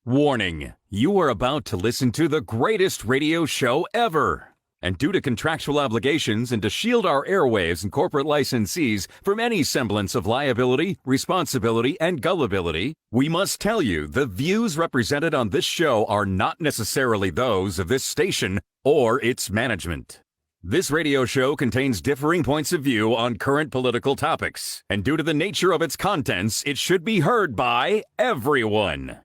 Warning, you are about to listen to the greatest radio show ever. And due to contractual obligations and to shield our airwaves and corporate licensees from any semblance of liability, responsibility, and gullibility, we must tell you the views represented on this show are not necessarily those of this station or its management. This radio show contains differing points of view on current political topics, and due to the nature of its contents, it should be heard by everyone.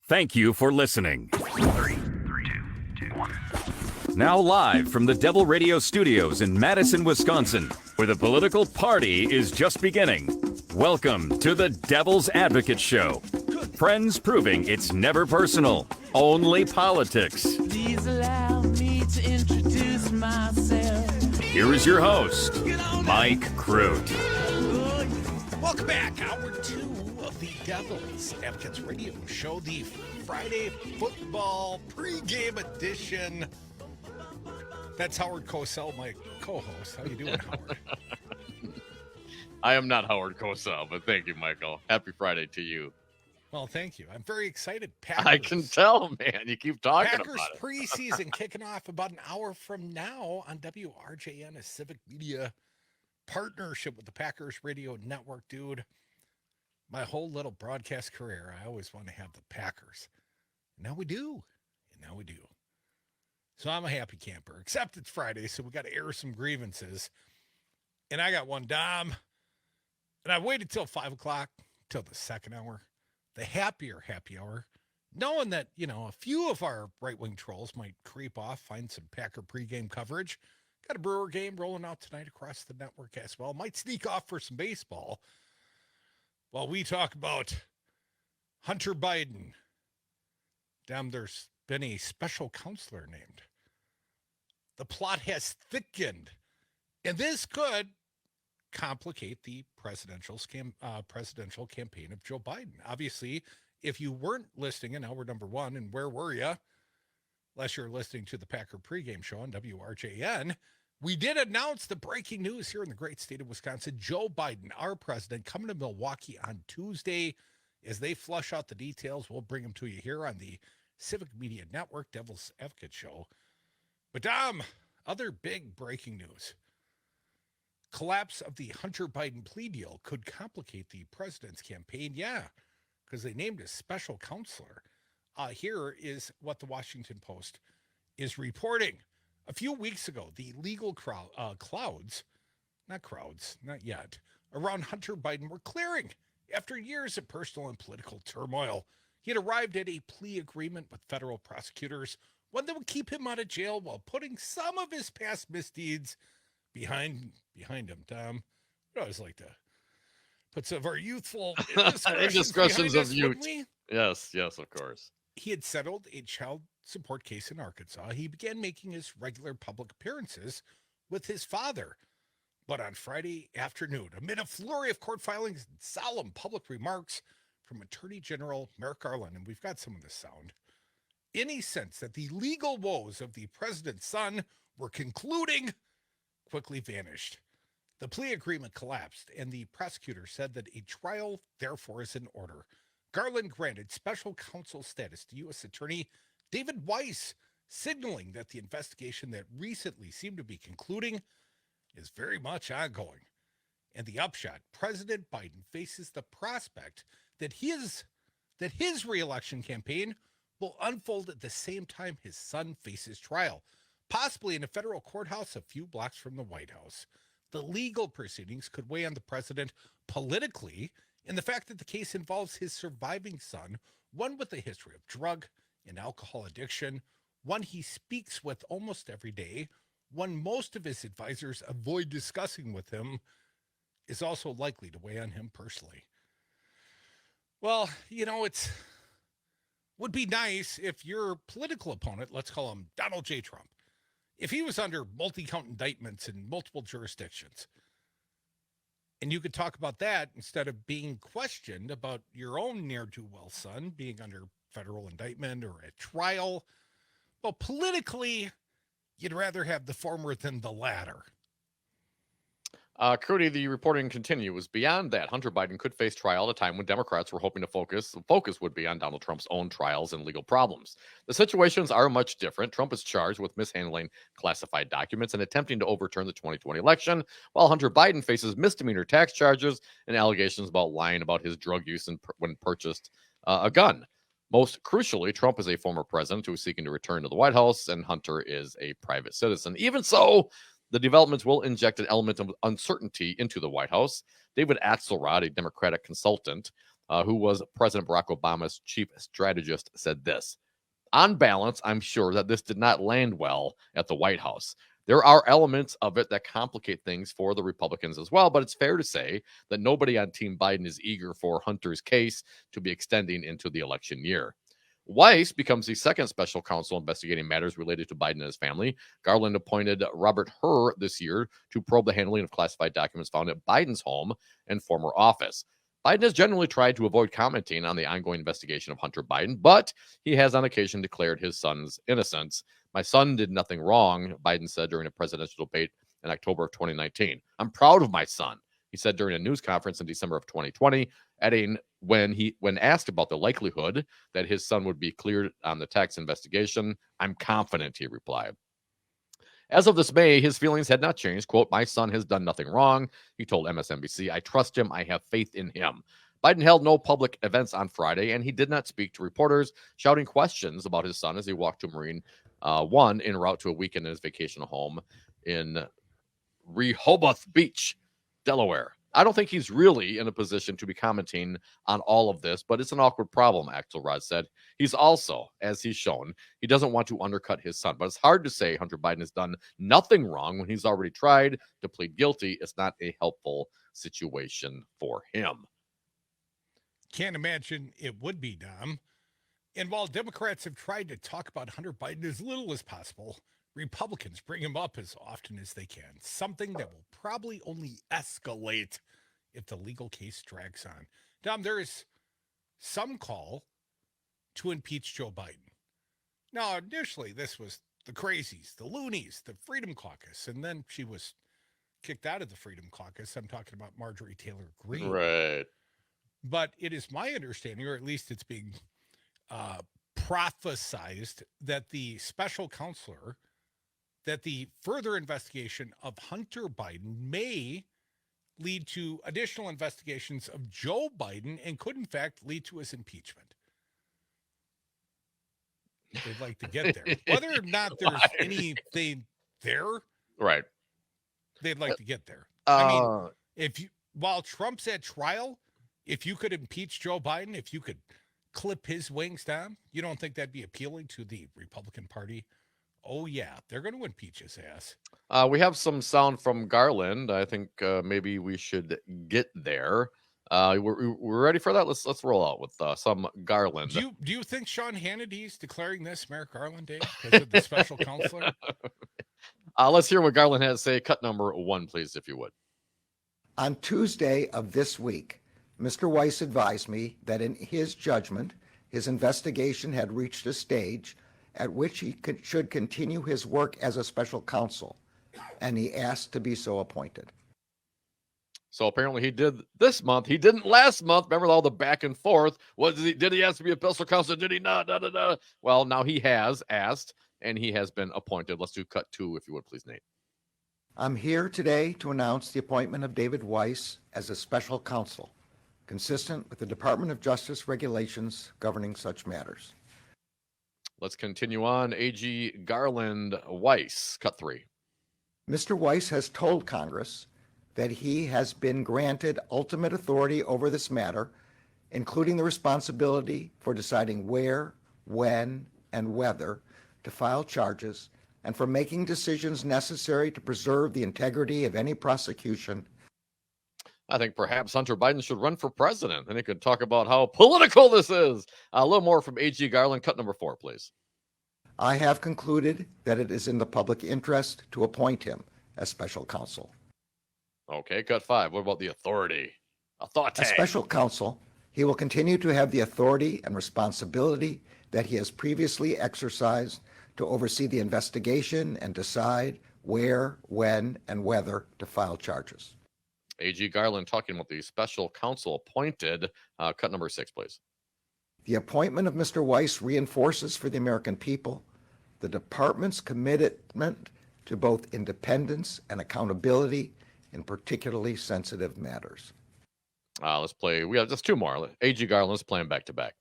Thank you for listening. 3, 2, 1. Now live from the Devil Radio Studios in Madison, Wisconsin, where the political party is just beginning. Welcome to the Devil's Advocate Show. Friends proving it's never personal, only politics. Please allow me to introduce myself. Here is your host, Mike Crute. Welcome back, hour 2 of the Devil's Advocates Radio Show, the Friday football pregame edition. That's Howard Cosell, my co-host. How you doing, Howard? I am not Howard Cosell, but thank you, Michael. Happy Friday to you. Well, thank you. I'm very excited. Packers, I can tell, man. You keep talking Packers about it. preseason kicking off about an hour from now on WRJN, a civic media partnership with the Packers Radio Network, dude. My whole little broadcast career, I always want to have the Packers. Now we do. So I'm a happy camper, except it's Friday, so we got to air some grievances. And I got one, Dom. And I waited till 5 o'clock, till the second hour, the happy hour, knowing that, a few of our right-wing trolls might creep off, find some Packer pregame coverage. Got a Brewer game rolling out tonight across the network as well. Might sneak off for some baseball while we talk about Hunter Biden. Damn, there's been a special counselor named. The plot has thickened, and this could complicate the presidential campaign of Joe Biden. Obviously, if you weren't listening in hour number 1, and where were you? Unless you're listening to the Packer pregame show on WRJN, we did announce the breaking news here in the great state of Wisconsin. Joe Biden, our president, coming to Milwaukee on Tuesday. As they flush out the details, we'll bring them to you here on the Civic Media Network, Devil's Advocate Show. But Dom, other big breaking news. Collapse of the Hunter Biden plea deal could complicate the president's campaign. Yeah, because they named a special counselor. Here is what the Washington Post is reporting. A few weeks ago, the legal clouds, not yet, around Hunter Biden were clearing after years of personal and political turmoil. He had arrived at a plea agreement with federal prosecutors, one that would keep him out of jail while putting some of his past misdeeds behind him. Tom, I always like to put some of our youthful indiscretions of youth. wouldn't we? Yes, of course. He had settled a child support case in Arkansas. He began making his regular public appearances with his father. But on Friday afternoon, amid a flurry of court filings and solemn public remarks from Attorney General Merrick Garland, and we've got some of this sound, any sense that the legal woes of the president's son were concluding quickly vanished. The plea agreement collapsed, and the prosecutor said that a trial, therefore, is in order. Garland granted special counsel status to U.S. Attorney David Weiss, signaling that the investigation that recently seemed to be concluding is very much ongoing. And the upshot, President Biden faces the prospect that his re-election campaign will unfold at the same time his son faces trial, possibly in a federal courthouse a few blocks from the White House. The legal proceedings could weigh on the president politically, in the fact that the case involves his surviving son, one with a history of drug and alcohol addiction, one he speaks with almost every day, one most of his advisors avoid discussing with him, is also likely to weigh on him personally. Well, it would be nice if your political opponent, let's call him Donald J. Trump, if he was under multi-count indictments in multiple jurisdictions, and you could talk about that instead of being questioned about your own ne'er-do-well son being under federal indictment or a trial. Well, politically, you'd rather have the former than the latter. Crute, the reporting continues. Beyond that, Hunter Biden could face trial at a time when Democrats were hoping the focus would be on Donald Trump's own trials and legal problems. The situations are much different. Trump is charged with mishandling classified documents and attempting to overturn the 2020 election, while Hunter Biden faces misdemeanor tax charges and allegations about lying about his drug use when purchased a gun. Most crucially, Trump is a former president who is seeking to return to the White House, and Hunter is a private citizen. Even so, the developments will inject an element of uncertainty into the White House. David Axelrod, a Democratic consultant who was President Barack Obama's chief strategist, said this: "On balance, I'm sure that this did not land well at the White House. There are elements of it that complicate things for the Republicans as well, but it's fair to say that nobody on Team Biden is eager for Hunter's case to be extending into the election year." Weiss becomes the second special counsel investigating matters related to Biden and his family. Garland appointed Robert Hur this year to probe the handling of classified documents found at Biden's home and former office. Biden has generally tried to avoid commenting on the ongoing investigation of Hunter Biden, but he has on occasion declared his son's innocence. "My son did nothing wrong," Biden said during a presidential debate in October of 2019. "I'm proud of my son," he said during a news conference in December of 2020, adding when asked about the likelihood that his son would be cleared on the tax investigation, "I'm confident," he replied. As of this May, his feelings had not changed. Quote, "My son has done nothing wrong," he told MSNBC. "I trust him. I have faith in him." Biden held no public events on Friday, and he did not speak to reporters, shouting questions about his son as he walked to Marine One en route to a weekend in his vacation home in Rehoboth Beach, Delaware. "I don't think he's really in a position to be commenting on all of this, but it's an awkward problem," Axelrod said. He's also, as he's shown, he doesn't want to undercut his son, but it's hard to say Hunter Biden has done nothing wrong when he's already tried to plead guilty. It's not a helpful situation for him. Can't imagine it would be, Dom. And while Democrats have tried to talk about Hunter Biden as little as possible, Republicans bring him up as often as they can, something that will probably only escalate if the legal case drags on. Dom, there is some call to impeach Joe Biden. Now, initially, this was the crazies, the loonies, the Freedom Caucus, and then she was kicked out of the Freedom Caucus. I'm talking about Marjorie Taylor Greene. Right. But it is my understanding, or at least it's being prophesized, that the special counselor, that the further investigation of Hunter Biden may lead to additional investigations of Joe Biden and could, in fact, lead to his impeachment. They'd like to get there. Whether or not there's anything there, right? They'd like to get there. I mean, while Trump's at trial, if you could impeach Joe Biden, if you could clip his wings down, you don't think that'd be appealing to the Republican Party? Oh, yeah, they're going to impeach his ass. We have some sound from Garland. I think maybe we should get there. We're ready for that. Let's roll out with some Garland. Do you think Sean Hannity's declaring this Merrick Garland Day because of the special counselor? Let's hear what Garland has to say. Cut number 1, please, if you would. On Tuesday of this week, Mr. Weiss advised me that in his judgment, his investigation had reached a stage at which he should continue his work as a special counsel, and he asked to be so appointed. So apparently he did this month. He didn't last month. Remember all the back and forth? Did he ask to be a special counsel? Did he not? Well, now he has asked, and he has been appointed. Let's do cut 2, if you would, please, Nate. I'm here today to announce the appointment of David Weiss as a special counsel, consistent with the Department of Justice regulations governing such matters. Let's continue on. AG Garland Weiss, cut 3. Mr. Weiss has told Congress that he has been granted ultimate authority over this matter, including the responsibility for deciding where, when, and whether to file charges, and for making decisions necessary to preserve the integrity of any prosecution. I think perhaps Hunter Biden should run for president, and he could talk about how political this is. A little more from AG Garland. Cut number 4, please. I have concluded that it is in the public interest to appoint him as special counsel. Okay, cut 5. What about the authority? As special counsel, he will continue to have the authority and responsibility that he has previously exercised to oversee the investigation and decide where, when, and whether to file charges. A.G. Garland talking about the special counsel appointed. Cut number 6, please. The appointment of Mr. Weiss reinforces for the American people the department's commitment to both independence and accountability in particularly sensitive matters. Let's play. We have just 2 more. A.G. Garland, let's play them back to back.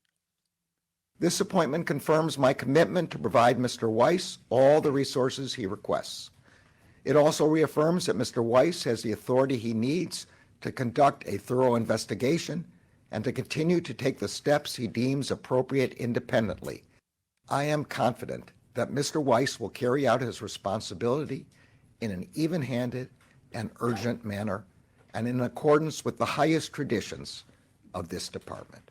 This appointment confirms my commitment to provide Mr. Weiss all the resources he requests. It also reaffirms that Mr. Weiss has the authority he needs to conduct a thorough investigation and to continue to take the steps he deems appropriate independently. I am confident that Mr. Weiss will carry out his responsibility in an even-handed and urgent manner and in accordance with the highest traditions of this department.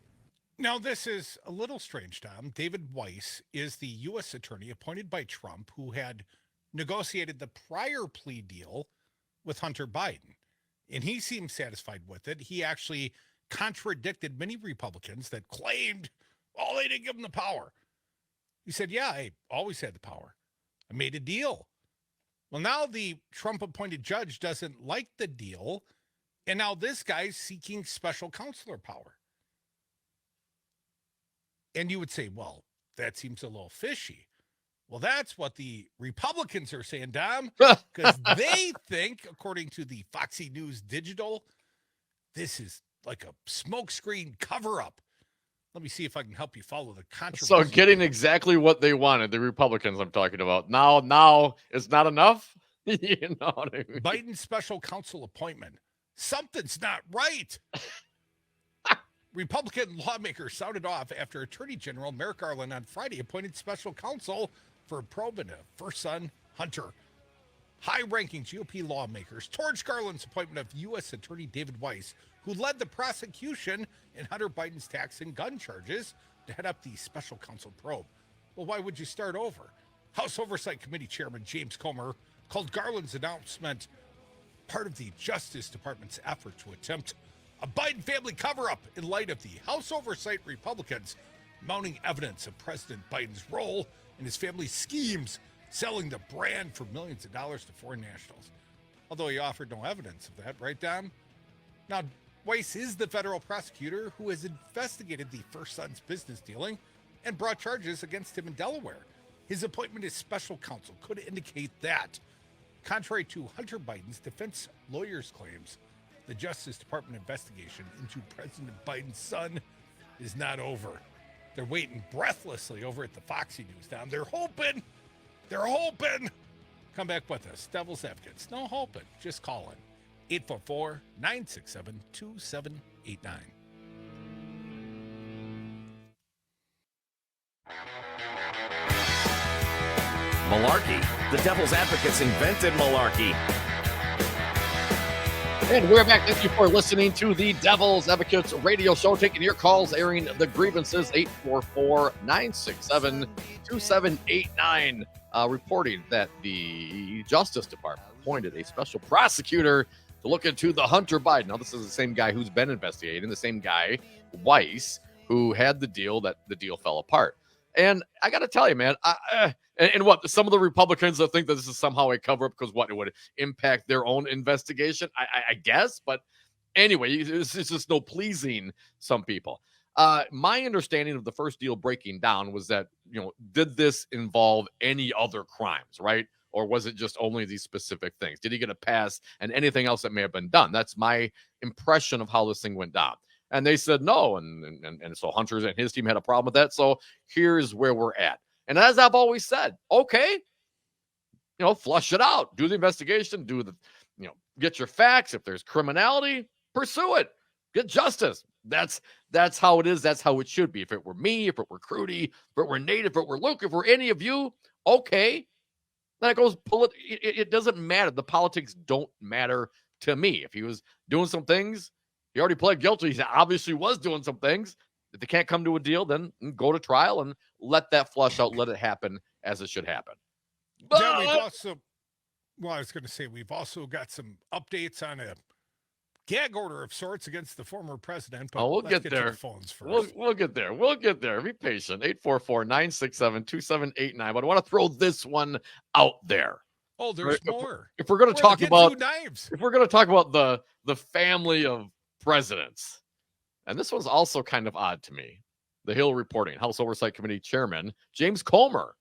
Now, this is a little strange, Tom. David Weiss is the U.S. attorney appointed by Trump who had negotiated the prior plea deal with Hunter Biden, and he seemed satisfied with it. He actually contradicted many Republicans that claimed, oh, they didn't give him the power. He said, yeah, I always had the power. I made a deal. Well, now the Trump-appointed judge doesn't like the deal, and now this guy's seeking special counselor power. And you would say, well, that seems a little fishy. Well, that's what the Republicans are saying, Dom, because they think, according to the Foxy News Digital, this is like a smokescreen cover-up. Let me see if I can help you follow the controversy. So getting exactly what they wanted, the Republicans I'm talking about. Now it's not enough? You know what I mean? Biden's special counsel appointment. Something's not right. Republican lawmakers sounded off after Attorney General Merrick Garland on Friday appointed special counsel for a probe into first son Hunter. High-ranking GOP lawmakers torched Garland's appointment of U.S. Attorney David Weiss, who led the prosecution in Hunter Biden's tax and gun charges, to head up the special counsel probe. Well, why would you start over? House Oversight Committee Chairman James Comer called Garland's announcement part of the Justice Department's effort to attempt a Biden family cover-up in light of the House Oversight Republicans mounting evidence of President Biden's role in his family's schemes, selling the brand for millions of dollars to foreign nationals. Although he offered no evidence of that, right, Don? Now, Weiss is the federal prosecutor who has investigated the first son's business dealing and brought charges against him in Delaware. His appointment as special counsel could indicate that. Contrary to Hunter Biden's defense lawyers' claims, the Justice Department investigation into President Biden's son is not over. They're waiting breathlessly over at the Foxy News, Tom. They're hoping. Come back with us, Devil's Advocates. No hoping, just call in. 844-967-2789. Malarkey. The Devil's Advocates invented malarkey. And we're back. Thank you for listening to the Devil's Advocates radio show, taking your calls, airing the grievances. 844-967-2789. Reporting that the Justice Department appointed a special prosecutor to look into the Hunter Biden. Now, this is the same guy who's been investigating, the same guy, Weiss, who had the deal that the deal fell apart. And I got to tell you, man, and what, some of the Republicans that think that this is somehow a cover-up because what, it would impact their own investigation, I guess. But anyway, it's just no pleasing some people. My understanding of the first deal breaking down was that, did this involve any other crimes, right? Or was it just only these specific things? Did he get a pass and anything else that may have been done? That's my impression of how this thing went down. And they said no. And so Hunter and his team had a problem with that. So here's where we're at. And as I've always said, okay, flush it out. Do the investigation. Get your facts. If there's criminality, pursue it. Get justice. That's how it is. That's how it should be. If it were me, if it were Crute, if it were Nate, if it were Luke, if it were any of you, okay. Then it goes, pull it. It doesn't matter. The politics don't matter to me. If he was doing some things, he already pled guilty. He obviously was doing some things. If they can't come to a deal, then go to trial and let that flush out. Let it happen as it should happen. But yeah, I was going to say, we've also got some updates on a gag order of sorts against the former president. But we'll let's get there. To the phones first. We'll get there. We'll get there. Be patient. 844-967-2789. But I want to throw this one out there. Oh, there's more. If we're going to Where talk the kids about do knives. if we're going to talk about the family of presidents, and this one's also kind of odd to me. The Hill reporting, House Oversight Committee Chairman James Comer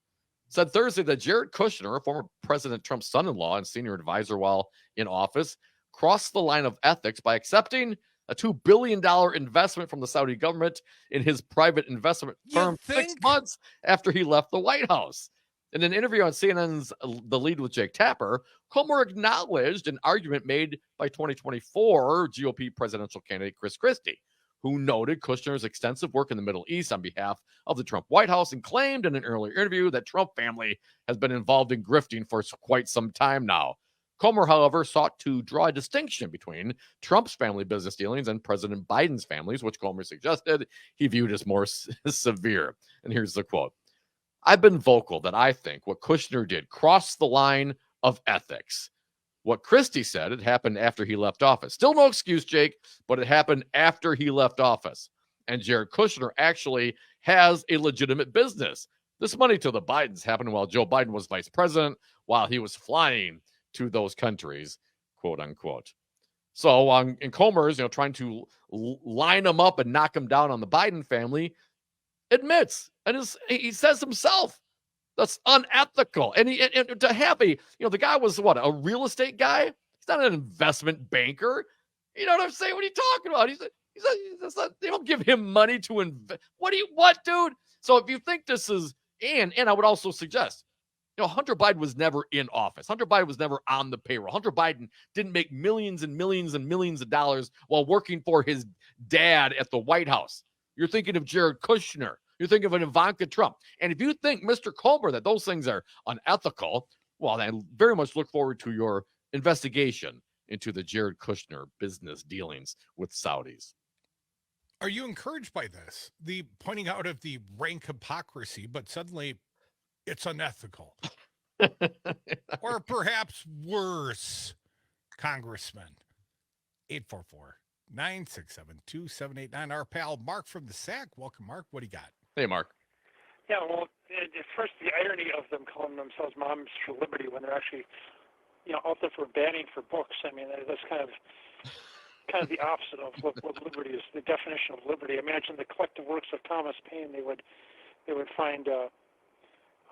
said Thursday that Jared Kushner, former President Trump's son-in-law and senior advisor while in office, crossed the line of ethics by accepting a $2 billion investment from the Saudi government in his private investment firm 6 months after he left the White House. In an interview on CNN's The Lead with Jake Tapper, Comer acknowledged an argument made by 2024 GOP presidential candidate Chris Christie, who noted Kushner's extensive work in the Middle East on behalf of the Trump White House and claimed in an earlier interview that Trump family has been involved in grifting for quite some time now. Comer, however, sought to draw a distinction between Trump's family business dealings and President Biden's families, which Comer suggested he viewed as more severe. And here's the quote. I've been vocal that I think what Kushner did crossed the line of ethics. What Christie said, it happened after he left office. Still no excuse, Jake, but it happened after he left office. And Jared Kushner actually has a legitimate business. This money to the Bidens happened while Joe Biden was vice president, while he was flying to those countries, quote unquote. So in Comer's, trying to line them up and knock them down on the Biden family, admits, and he says himself, that's unethical. And to have the guy was what, a real estate guy? He's not an investment banker. You know what I'm saying? What are you talking about? They don't give him money to invest. What, dude? So if you think this is, and I would also suggest, Hunter Biden was never in office. Hunter Biden was never on the payroll. Hunter Biden didn't make millions and millions and millions of dollars while working for his dad at the White House. You're thinking of Jared Kushner. You're thinking of an Ivanka Trump. And if you think, Mr. Comer, that those things are unethical, well, I very much look forward to your investigation into the Jared Kushner business dealings with Saudis. Are you encouraged by this? The pointing out of the rank hypocrisy, but suddenly it's unethical. Or perhaps worse, Congressman. 844-967-2789. Our pal Mark from the SAC. Welcome, Mark. What do you got? Hey, Mark. Yeah, well, at first, the irony of them calling themselves Moms for Liberty when they're actually, out there for banning for books. I mean, that's kind of the opposite of what liberty is, the definition of liberty. Imagine the collective works of Thomas Paine they would find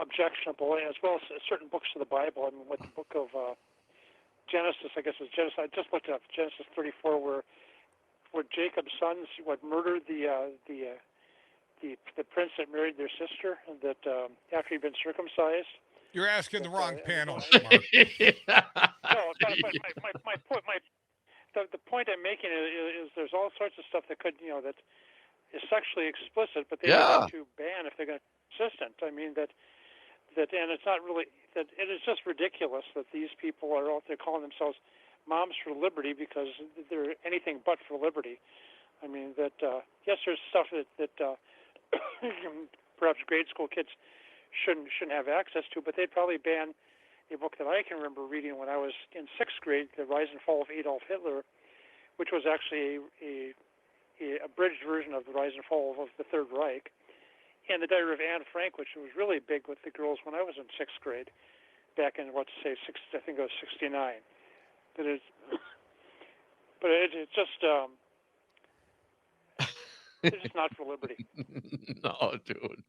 objectionable, as well as certain books of the Bible. I mean, what the book of Genesis, I guess, was Genesis. I just looked it up, Genesis 34, where Jacob's sons murdered the prince that married their sister, and that after he'd been circumcised. You're asking the wrong panel, Mark. No, my point, the point I'm making is there's all sorts of stuff that could, that is sexually explicit, but they have to ban if they're going to be consistent. I mean that, and it's not really that. It is just ridiculous that these people are out there calling themselves Moms for Liberty because they're anything but for liberty. I mean that yes, there's stuff that perhaps grade school kids shouldn't have access to, but they'd probably ban a book that I can remember reading when I was in 6th grade, The Rise and Fall of Adolf Hitler, which was actually a abridged version of The Rise and Fall of the Third Reich, and The Diary of Anne Frank, which was really big with the girls when I was in 6th grade, back in, I think it was 69. But it's just it's just not for liberty. No, dude.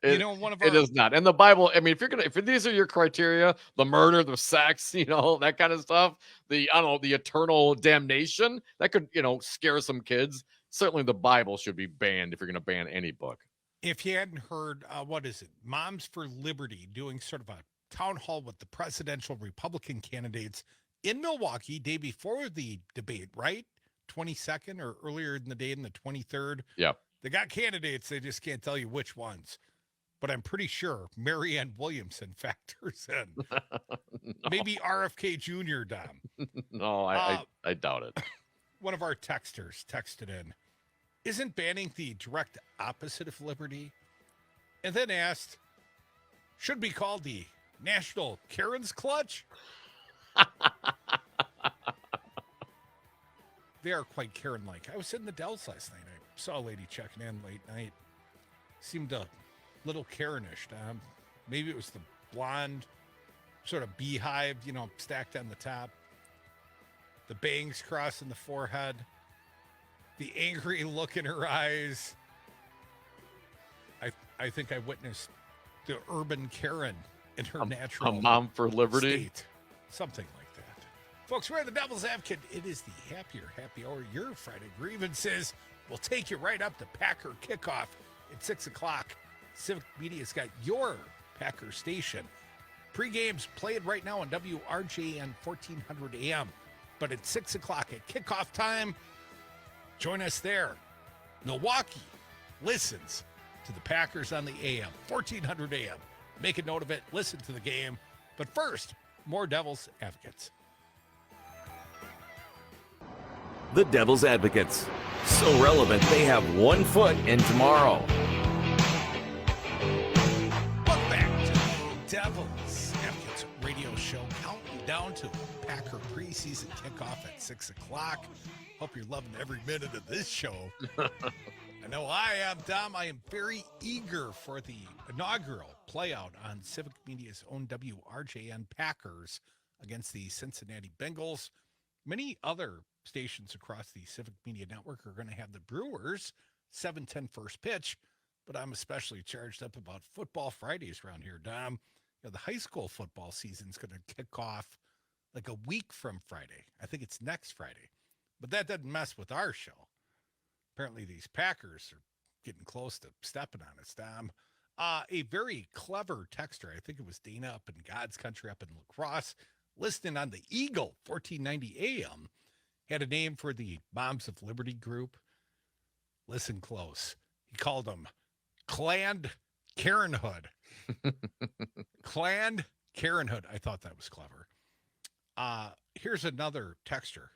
It is not. And the Bible, I mean, if these are your criteria, the murder, the sex, that kind of stuff, the eternal damnation, that could, scare some kids. Certainly the Bible should be banned if you're going to ban any book. If you hadn't heard, what is it? Moms for Liberty doing sort of a town hall with the presidential Republican candidates in Milwaukee day before the debate, right? 22nd or earlier in the day in the 23rd. Yeah. They got candidates. They just can't tell you which ones. But I'm pretty sure Marianne Williamson factors in. No. Maybe RFK Jr., Dom. No, I doubt it. One of our texters texted in, isn't banning the direct opposite of liberty? And then asked, should be called the National Karen's Clutch? They are quite Karen-like. I was in the Dells last night. I saw a lady checking in late night. Seemed a little Karen-ish. Maybe it was the blonde sort of beehive, stacked on the top. The bangs crossing the forehead. The angry look in her eyes. I think I witnessed the urban Karen in her natural a mom for liberty state. Something like that. Folks, we're at the Devil's Advocate. It is the happy hour. Your Friday grievances will take you right up to Packer kickoff at 6 o'clock. Civic Media's got your Packer station. Pre-game's played right now on WRJN 1400 AM. But at 6 o'clock at kickoff time, join us there. Milwaukee listens to the Packers on the AM, 1400 AM. Make a note of it. Listen to the game. But first, more Devil's Advocates. The Devil's Advocates. So relevant, they have 1 foot in tomorrow. Welcome back to the Devil's Advocates radio show. Counting down to Packer preseason kickoff at 6 o'clock. Hope you're loving every minute of this show. I know I am, Dom. I am very eager for the inaugural playout on Civic Media's own WRJN Packers against the Cincinnati Bengals. Many other stations across the Civic Media Network are going to have the Brewers 7:10 first pitch, but I'm especially charged up about football Fridays around here, Dom. The high school football season is going to kick off like a week from Friday. I think it's next Friday, but that doesn't mess with our show. Apparently these Packers are getting close to stepping on us, Dom. A very clever texter, I think it was Dana up in God's country up in La Crosse, listening on the Eagle 1490 AM, had a name for the Moms of Liberty group. Listen close. He called them Klan Karenhood. Klan Karenhood. I thought that was clever. Here's another texter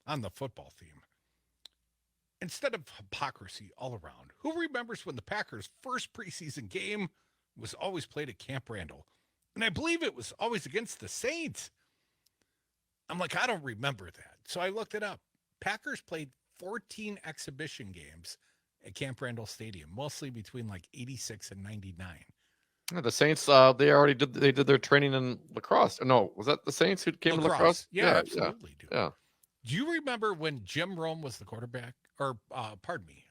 on the football theme. Instead of hypocrisy all around, who remembers when the Packers' first preseason game was always played at Camp Randall? And I believe it was always against the Saints. I'm like, I don't remember that. So I looked it up. Packers played 14 exhibition games at Camp Randall Stadium, mostly between like 86 and 99. The Saints, they did their training in lacrosse. No, was that the Saints who came to lacrosse? Yeah, absolutely. Yeah. Do you remember when Jim Rome was the quarterback? Or, pardon me,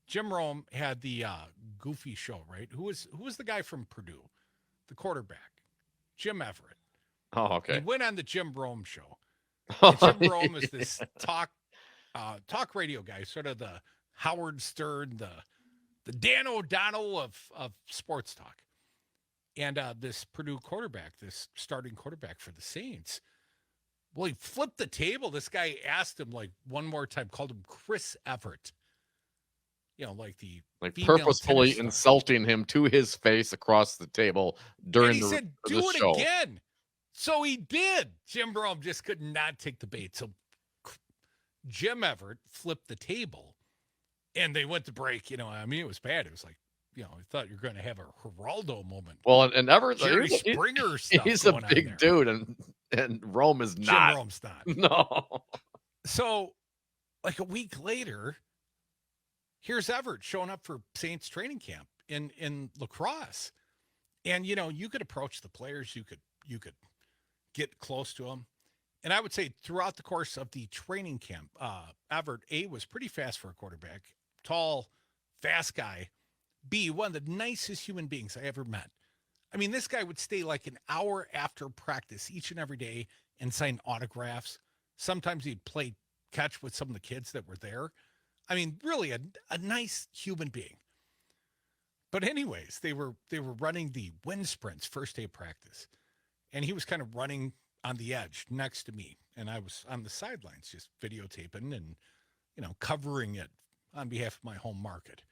Jim Rome had the goofy show, right? Who was the guy from Purdue? The quarterback, Jim Everett. Oh, okay. He went on the Jim Rome show. And Jim Rome is this talk radio guy, sort of the Howard Stern, the Dan O'Donnell of sports talk. And this Purdue quarterback, this starting quarterback for the Saints, well, he flipped the table. This guy asked him like one more time, called him Chris Everett. Like purposefully insulting him to his face across the table during and he said, do it show. Again. So he did. Jim Rome just could not take the bait. So Jim Everett flipped the table and they went to break. It was bad. It was like, I thought you were going to have a Geraldo moment. Well, and Everett, Jerry Springer stuff. He's a big dude, and Rome is not. Jim Rome's not. No. So, like a week later, here's Everett showing up for Saints training camp in La Crosse. And, you could approach the players. You could get close to them. And I would say throughout the course of the training camp, Everett, A, was pretty fast for a quarterback. Tall, fast guy. B, one of the nicest human beings I ever met. I mean, this guy would stay like an hour after practice each and every day and sign autographs. Sometimes he'd play catch with some of the kids that were there. I mean, really a nice human being. But anyways, they were running the wind sprints first day of practice. And he was kind of running on the edge next to me. And I was on the sidelines just videotaping and, covering it on behalf of my home market.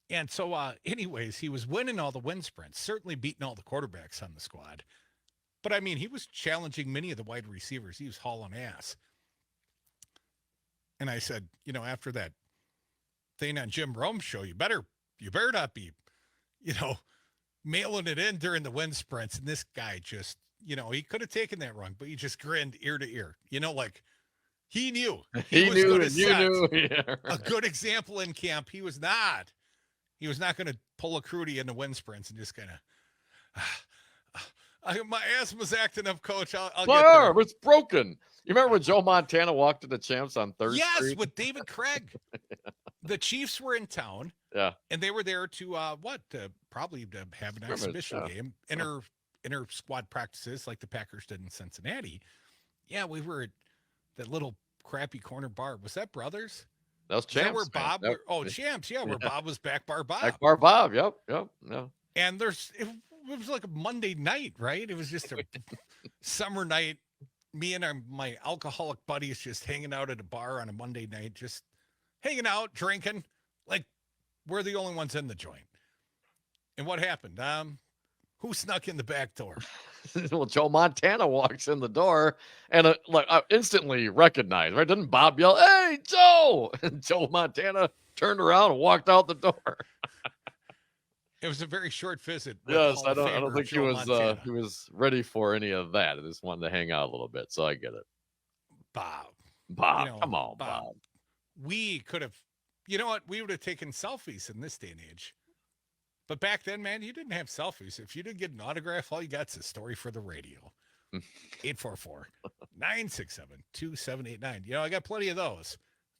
And so, anyways, he was winning all the wind sprints, certainly beating all the quarterbacks on the squad. But, I mean, he was challenging many of the wide receivers. He was hauling ass. And I said, after that thing on Jim Rome's show, you better not be, mailing it in during the wind sprints. And this guy just, he could have taken that wrong, but he just grinned ear to ear. Like, he knew. He knew, and you knew. Yeah. A good example in camp. He was not going to pull a Crute in the wind sprints and just kind of, My asthma's acting up, Coach. I'll My get there. arm, it's broken. You remember when Joe Montana walked to the Champs on Thursday? Yes, with David Craig. The Chiefs were in town. Yeah. And they were there to probably to have an exhibition game, inter squad practices like the Packers did in Cincinnati. Yeah, we were at that little crappy corner bar. Was that Brothers? That was Is that Champs. where Bob? Champs. Yeah, where Bob was Back Bar Bob. Back Bar Bob. Yep. And it was like a Monday night, right? It was just a summer night. Me and my alcoholic buddies just hanging out at a bar on a Monday night, just hanging out, drinking. Like we're the only ones in the joint. And what happened? Who snuck in the back door? Well, Joe Montana walks in the door and instantly recognized, right? Didn't Bob yell, "Hey, Joe!" And Joe Montana turned around and walked out the door. It was a very short visit. Yes, I don't think he was ready for any of that. I just wanted to hang out a little bit, so I get it. Bob, come on, Bob. We could have, you know what? We would have taken selfies in this day and age. But back then, man, you didn't have selfies. If you didn't get an autograph, all you got's a story for the radio. 844-967-2789. You know, I got plenty of those.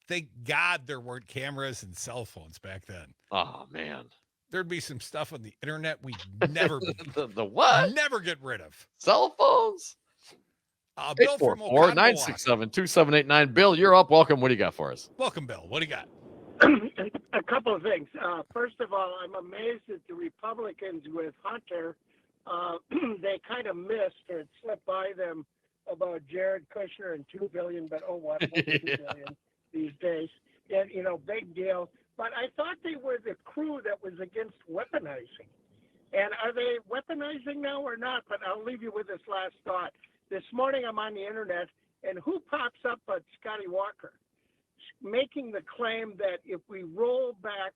Thank God there weren't cameras and cell phones back then. Oh, man. There'd be some stuff on the internet we'd never the what? Never get rid of. Cell phones? Bill from 844-967-2789. Bill, you're up. Welcome. What do you got for us? Welcome, Bill. What do you got? A couple of things. First of all, I'm amazed that the Republicans with Hunter, they kind of missed or it slipped by them about Jared Kushner and $2 billion, but what $2 billion these days? And, big deal. But I thought they were the crew that was against weaponizing. And are they weaponizing now or not? But I'll leave you with this last thought. This morning I'm on the internet, and who pops up but Scotty Walker, making the claim that if we roll back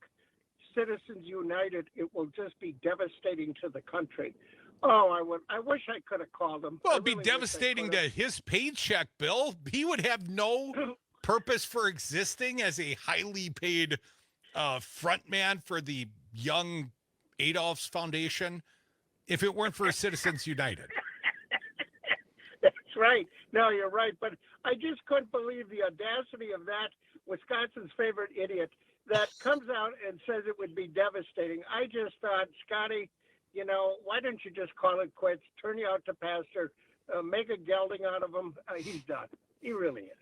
Citizens United, it will just be devastating to the country. Oh, I wish I could have called him. Well, it'd be devastating to his paycheck, Bill. He would have no purpose for existing as a highly paid front man for the Young Adolph's Foundation if it weren't for Citizens United. That's right. No, you're right. But I just couldn't believe the audacity of that Wisconsin's favorite idiot that comes out and says it would be devastating. I just thought, Scotty, why don't you just call it quits, turn you out to pastor, make a gelding out of him? He's done. He really is.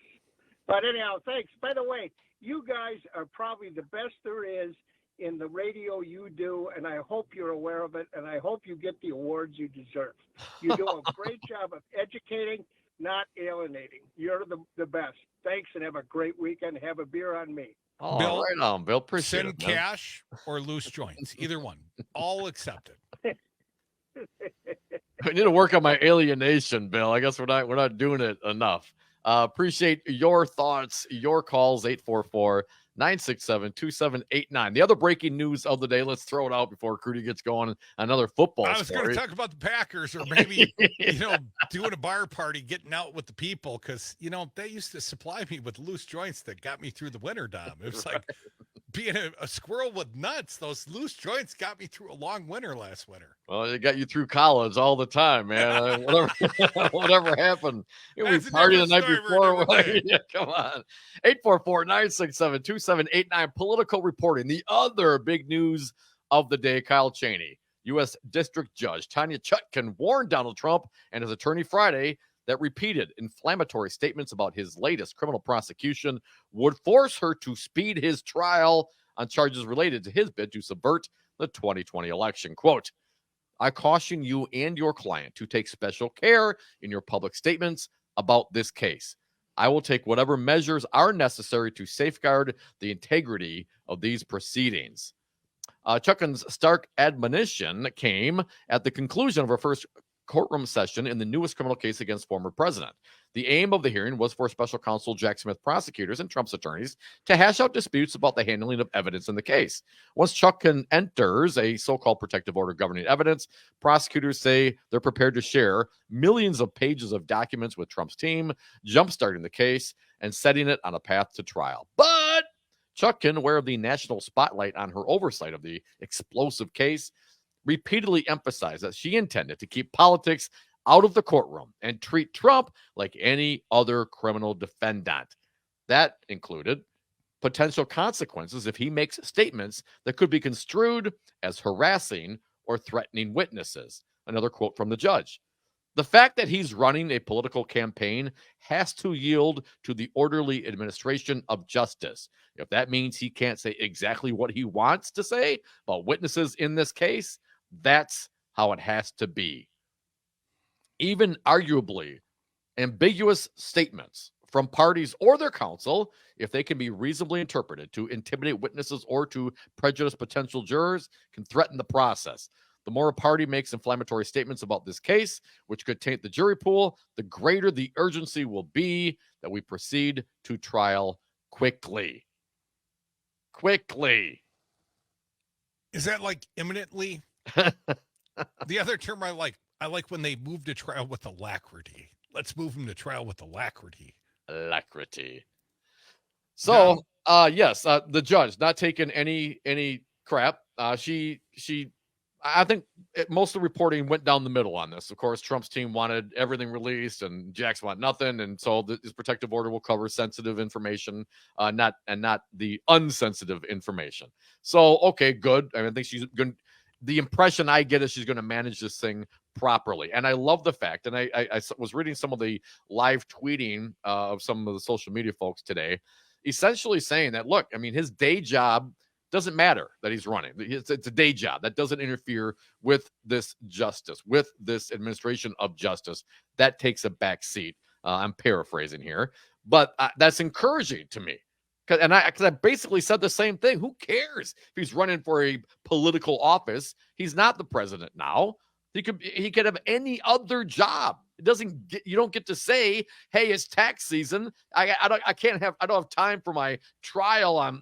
But anyhow, thanks. By the way, you guys are probably the best there is in the radio you do, and I hope you're aware of it, and I hope you get the awards you deserve. You do a great job of educating, not alienating. You're the best. Thanks, and have a great weekend. Have a beer on me. Oh, Bill, right on, Bill. Appreciate it. Send cash or loose joints. Either one. All accepted. I need to work on my alienation, Bill. I guess we're not doing it enough. Appreciate your thoughts, your calls, 844-967-2789. The other breaking news of the day, let's throw it out before Crute gets going. Another football I was going to talk about the Packers or maybe, doing a bar party, getting out with the people because, they used to supply me with loose joints that got me through the winter, Dom. It was like being a squirrel with nuts. Those loose joints got me through a long winter last winter. Well, it got you through college all the time, man. Whatever happened. We partied the night before. Yeah, come on. 844-967-2789. Political reporting. The other big news of the day, Kyle Cheney, U.S. District Judge Tanya Chutkan warned Donald Trump and his attorney Friday that repeated inflammatory statements about his latest criminal prosecution would force her to speed his trial on charges related to his bid to subvert the 2020 election. Quote, I caution you and your client to take special care in your public statements about this case. I will take whatever measures are necessary to safeguard the integrity of these proceedings. Chutkan's stark admonition came at the conclusion of her first courtroom session in the newest criminal case against former president. The aim of the hearing was for special counsel Jack Smith prosecutors and Trump's attorneys to hash out disputes about the handling of evidence in the case. Once Chutkan enters a so-called protective order governing evidence, prosecutors say they're prepared to share millions of pages of documents with Trump's team, jumpstarting the case and setting it on a path to trial. But Chutkan, aware of the national spotlight on her oversight of the explosive case, repeatedly emphasized that she intended to keep politics out of the courtroom and treat Trump like any other criminal defendant. That included potential consequences if he makes statements that could be construed as harassing or threatening witnesses. Another quote from the judge. The fact that he's running a political campaign has to yield to the orderly administration of justice. If that means he can't say exactly what he wants to say about witnesses in this case, that's how it has to be. Even arguably ambiguous statements from parties or their counsel, if they can be reasonably interpreted to intimidate witnesses or to prejudice potential jurors, can threaten the process. The more a party makes inflammatory statements about this case, which could taint the jury pool, the greater the urgency will be that we proceed to trial quickly. Quickly. Is that like imminently? The other term I like when they move to trial with alacrity. Let's move them to trial with alacrity. Alacrity. So, yes, the judge not taking any crap. I think most of the reporting went down the middle on this. Of course, Trump's team wanted everything released, and Jackson want nothing, and so this protective order will cover sensitive information, not the unsensitive information. So, okay, good. I think she's going. The impression I get is she's going to manage this thing properly, and I love the fact. And I was reading some of the live tweeting of some of the social media folks today, essentially saying that, look, his day job doesn't matter that he's running. It's a day job. That doesn't interfere with this justice, with this administration of justice. That takes a back seat. I'm paraphrasing here, but that's encouraging to me. Because I basically said the same thing. Who cares if he's running for a political office? He's not the president now. He could have any other job. You don't get to say, hey, it's tax season. I don't have time for my trial on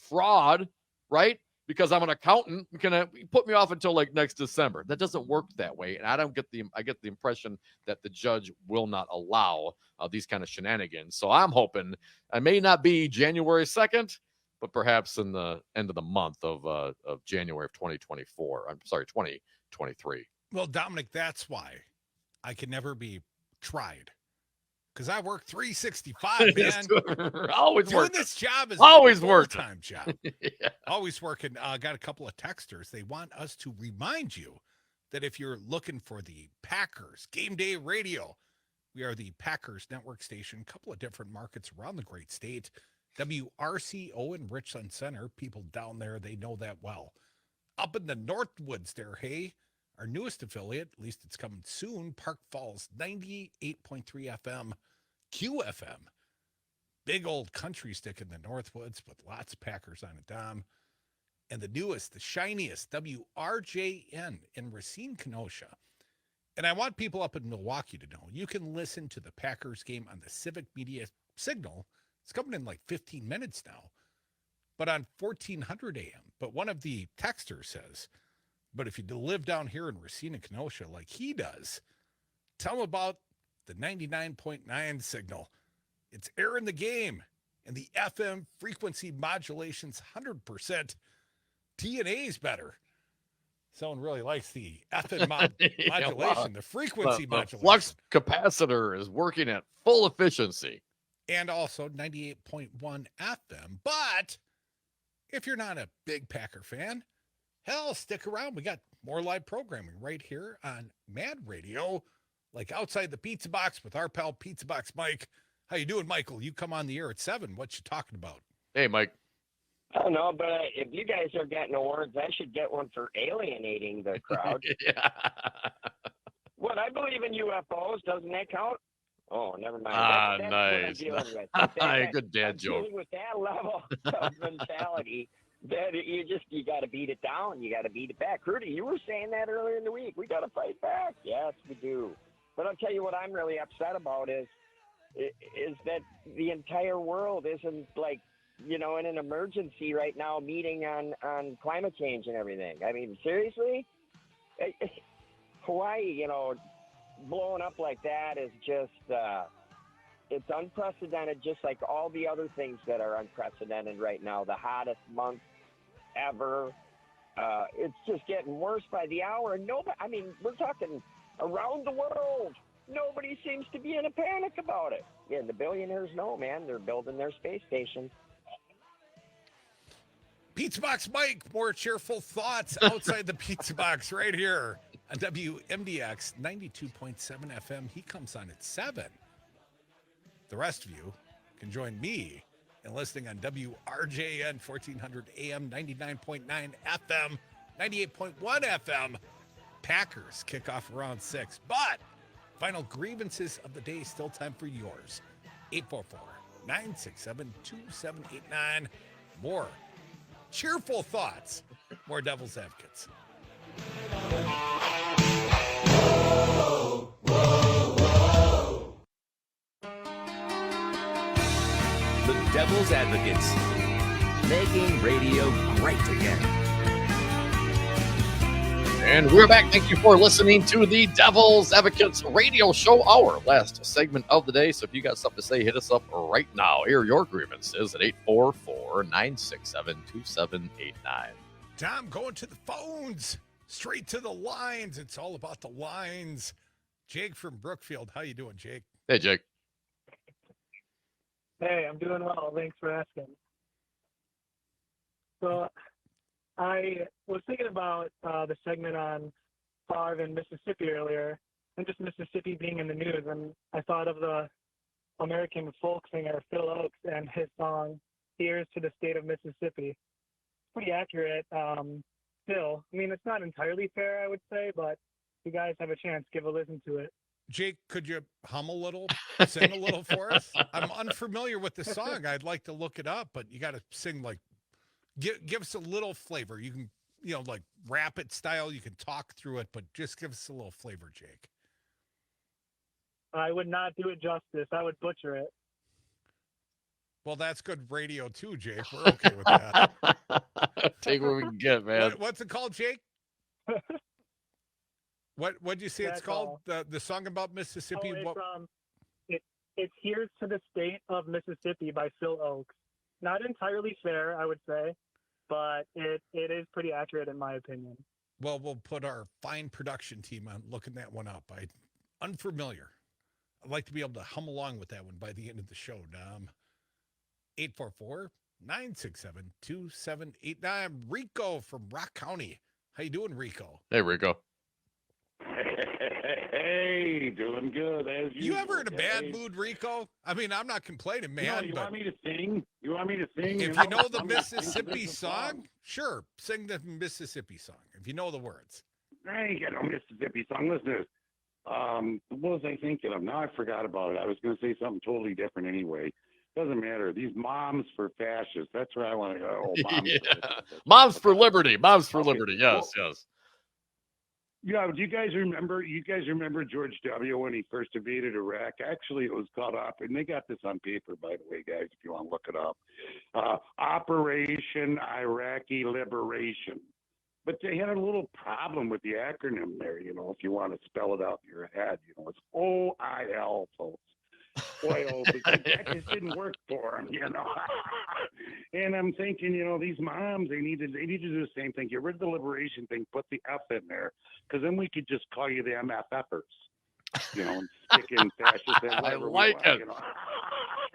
fraud, right? Because I'm an accountant. Can put me off until like next December? That doesn't work that way. And I get the impression that the judge will not allow these kind of shenanigans. So I'm hoping it may not be January 2nd, but perhaps in the end of the month of January of 2024. I'm sorry, 2023. Well, Dominic, that's why I can never be tried. Because I work 365, man. Always doing working. This job is always a working. Full-time job. Yeah. Always working. Got a couple of texters. They want us to remind you that if you're looking for the Packers Game Day Radio, we are the Packers Network station. A couple of different markets around the great state. WRCO in Richland Center. People down there, they know that well. Up in the Northwoods there, hey. Our newest affiliate, at least it's coming soon, Park Falls 98.3 FM, QFM. Big old country stick in the Northwoods with lots of Packers on it, Dom. And the newest, the shiniest, WRJN in Racine, Kenosha. And I want people up in Milwaukee to know, you can listen to the Packers game on the Civic Media Signal. It's coming in like 15 minutes now, but on 1400 AM. But one of the texters says, but if you live down here in Racine and Kenosha like he does, tell him about the 99.9 signal. It's airing the game, and the FM frequency modulation's 100%. TNA's better. Someone really likes the FM modulation, the frequency modulation. Flux capacitor is working at full efficiency. And also 98.1 FM. But if you're not a big Packer fan, hell, stick around. We got more live programming right here on Mad Radio, like Outside the Pizza Box with our pal Pizza Box Mike. How you doing, Michael? You come on the air at 7. What you talking about? Hey, Mike. I don't know, but if you guys are getting awards, I should get one for alienating the crowd. Yeah. What, I believe in UFOs. Doesn't that count? Oh, never mind. That's nice. What I'm dealing with. Good dad I'm joke. dealing with that level of mentality that you got to beat it down. You got to beat it back. Crute, you were saying that earlier in the week. We got to fight back. Yes, we do. But I'll tell you what I'm really upset about is that the entire world isn't like, in an emergency right now meeting on climate change and everything. I mean, seriously? Hawaii, blowing up like that is just, it's unprecedented, just like all the other things that are unprecedented right now. The hottest month ever. It's just getting worse by the hour. And nobody, I mean, we're talking around the world. Nobody seems to be in a panic about it. Yeah, the billionaires know, man. They're building their space station. Pizza Box Mike, more cheerful thoughts outside the Pizza Box right here on WMDX 92.7 FM. He comes on at 7. The rest of you can join me in listening on WRJN 1400 AM, 99.9 FM, 98.1 FM. Packers kick off around 6. But final grievances of the day, still time for yours. 844-967-2789. More cheerful thoughts, more Devil's Advocates. The Devil's Advocates, making radio great again. And we're back. Thank you for listening to the Devil's Advocates radio show, our last segment of the day. So if you got something to say, hit us up right now. Air your grievances at 844-967-2789. Tom, going to the phones, straight to the lines. It's all about the lines. Jake from Brookfield. How you doing, Jake? Hey, Jake. Hey, I'm doing well. Thanks for asking. So I was thinking about the segment on Favre in Mississippi earlier, and just Mississippi being in the news, and I thought of the American folk singer Phil Oakes and his song, Here's to the State of Mississippi. Pretty accurate still. I mean, it's not entirely fair, I would say, but if you guys have a chance, give a listen to it. Jake, could you hum a little, sing a little for us? I'm unfamiliar with the song. I'd like to look it up, but you got to sing like, give us a little flavor. You can, like rap it style. You can talk through it, but just give us a little flavor, Jake. I would not do it justice. I would butcher it. Well, that's good radio too, Jake. We're okay with that. Take what we can get, man. What's it called, Jake? What'd you say it's called? The song about Mississippi? It's Here's to the State of Mississippi by Phil Oakes. Not entirely fair, I would say, but it is pretty accurate in my opinion. Well, we'll put our fine production team on looking that one up. I'm unfamiliar. I'd like to be able to hum along with that one by the end of the show, Dom. 844-967-2789. Rico from Rock County. How you doing, Rico? Hey, Rico. Hey, doing good as usual. You ever in a bad mood, Rico? I mean, I'm not complaining, man. You want me to sing? You want me to sing? If you know the Mississippi song, sure, sing the Mississippi song. If you know the words. I ain't got no Mississippi song. Listen to this. What was I thinking of? Now I forgot about it. I was going to say something totally different anyway. Doesn't matter. These moms for fascists. That's where I want to go. Oh, moms for liberty. Moms for liberty. Yes, yes. Yeah, do you guys remember George W. when he first invaded Iraq? Actually, it was called and they got this on paper, by the way, guys, if you want to look it up. Operation Iraqi Liberation. But they had a little problem with the acronym there, if you want to spell it out in your head. It's OIL, folks. Oil, because that just didn't work for them, And I'm thinking, these moms, they need to do the same thing. Get rid of the liberation thing, put the F in there, because then we could just call you the MFFers, and stick in fascist. I like it.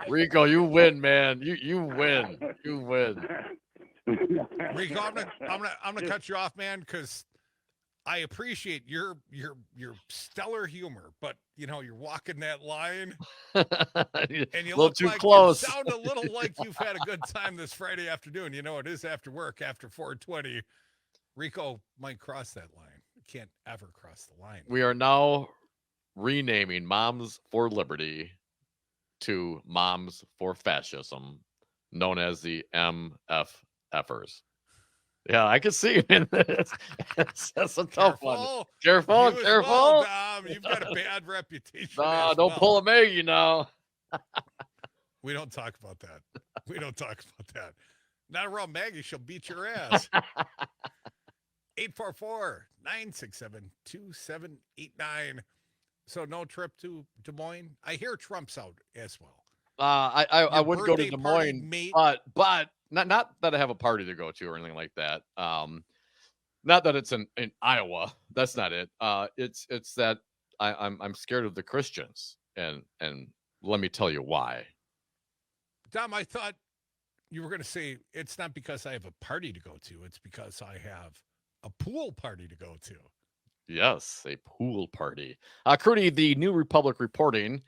Rico, you win, man. You win. You win. Rico, I'm gonna cut you off, man, because I appreciate your stellar humor, but you're walking that line, and you look too like close. You sound a little like you've had a good time this Friday afternoon. It is after work, after 4:20. Rico might cross that line. You can't ever cross the line. We are now renaming Moms for Liberty to Moms for Fascism, known as the MFFers. Yeah, I can see it. That's a tough one. Careful. Well, Dom, you've got a bad reputation. Don't pull a Maggie now. We don't talk about that. Not around Maggie. She'll beat your ass. 844-967-2789. So no trip to Des Moines. I hear Trump's out as well. I would go to Des Moines, but not that I have a party to go to or anything like that. Not that it's in Iowa. That's not it. It's that I'm scared of the Christians, and let me tell you why. Dom, I thought you were going to say it's not because I have a party to go to. It's because I have a pool party to go to. Yes, a pool party. Crute, the New Republic reporting,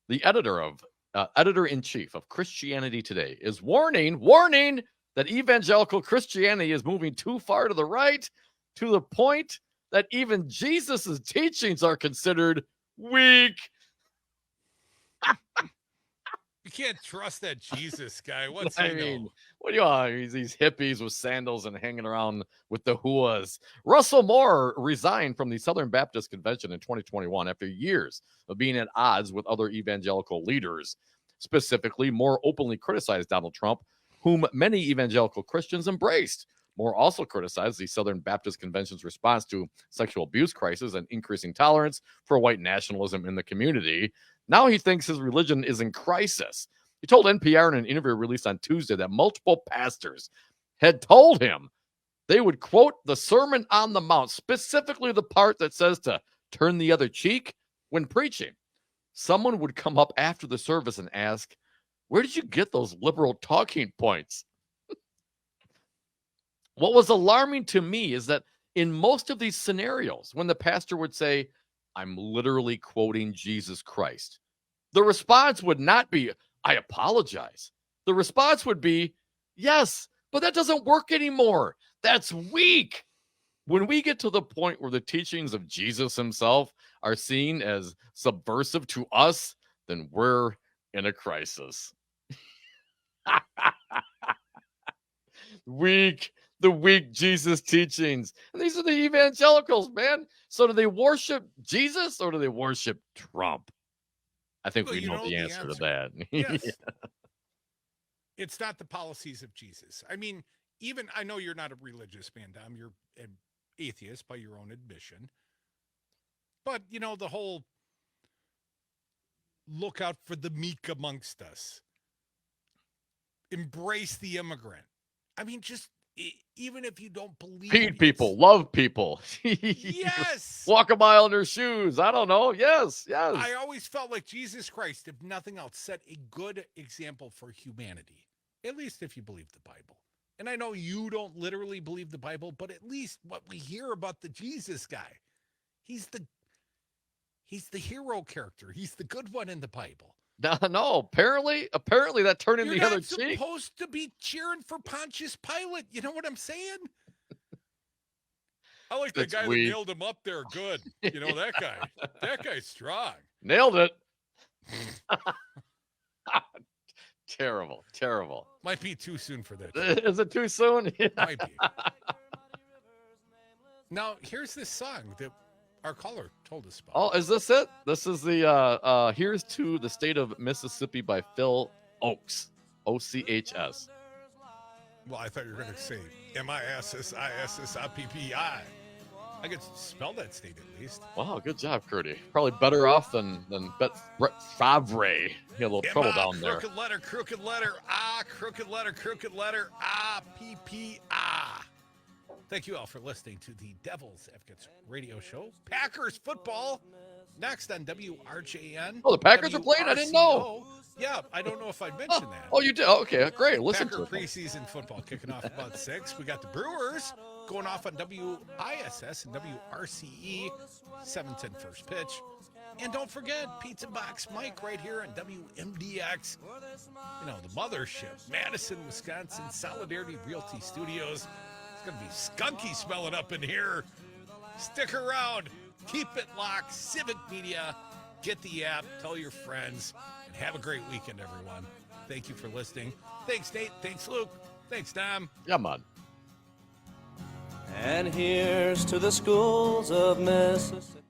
the editor-in-chief of Christianity Today is warning that evangelical Christianity is moving too far to the right, to the point that even Jesus' teachings are considered weak. You can't trust that Jesus guy. What's I he mean, know? what do you want? These hippies with sandals and hanging around with the hooahs. Russell Moore resigned from the Southern Baptist Convention in 2021 after years of being at odds with other evangelical leaders. Specifically, Moore openly criticized Donald Trump, whom many evangelical Christians embraced. Moore also criticized the Southern Baptist Convention's response to sexual abuse crisis and increasing tolerance for white nationalism in the community. Now he thinks his religion is in crisis. He told NPR in an interview released on Tuesday that multiple pastors had told him they would quote the Sermon on the Mount, specifically the part that says to turn the other cheek when preaching. Someone would come up after the service and ask, "Where did you get those liberal talking points?" What was alarming to me is that in most of these scenarios, when the pastor would say, "I'm literally quoting Jesus Christ," the response would not be, "I apologize." The response would be, "Yes, but that doesn't work anymore. That's weak." When we get to the point where the teachings of Jesus himself are seen as subversive to us, then we're in a crisis. The weak Jesus teachings. And these are the evangelicals, man. So do they worship Jesus or do they worship Trump? I think we know the answer to that. Yes. It's not the policies of Jesus. I mean, even I know you're not a religious man, Dom. You're an atheist by your own admission. But, you know, the whole look out for the meek amongst us. Embrace the immigrant. I mean, just even if you don't believe Feed people, love people. Yes. Walk a mile in their shoes. I don't know. Yes. I always felt like Jesus Christ, if nothing else, set a good example for humanity, at least if you believe the Bible. And I know you don't literally believe the Bible, but at least what we hear about the Jesus guy, he's the hero character. He's the good one in the Bible. No, apparently that turning the other cheek. You're not supposed to be cheering for Pontius Pilate. You know what I'm saying? I like the guy that nailed him up there. Good. You know, that guy. That guy's strong. Nailed it. Terrible. Might be too soon for that. Is it too soon? Might be. Now, here's this song that our caller told us about. Oh, is this it? This is the Here's to the State of Mississippi by Phil Ochs. Ochs. Well, I thought you were going to say Mississippi. I could spell that state at least. Wow, good job, Crute. Probably better off than Brett Favre. He had a little trouble down there. Crooked letter, crooked letter, P-P. Thank you all for listening to the Devil's Advocates radio show. Packers football next on WRJN. Oh, the Packers are playing? I didn't know. Yeah, I don't know if I mentioned that. Oh, you did? Okay, great. Listen Packer to it. preseason football kicking off about 6. We got the Brewers going off on WISS and WRCE, 7:10 first pitch. And don't forget, Pizza Box Mike right here on WMDX. You know, the mothership, Madison, Wisconsin, Solidarity Realty Studios. It's going to be skunky smelling up in here. Stick around. Keep it locked. Civic Media. Get the app. Tell your friends. And have a great weekend, everyone. Thank you for listening. Thanks, Nate. Thanks, Luke. Thanks, Dom. Yeah, man. And here's to the schools of Mississippi.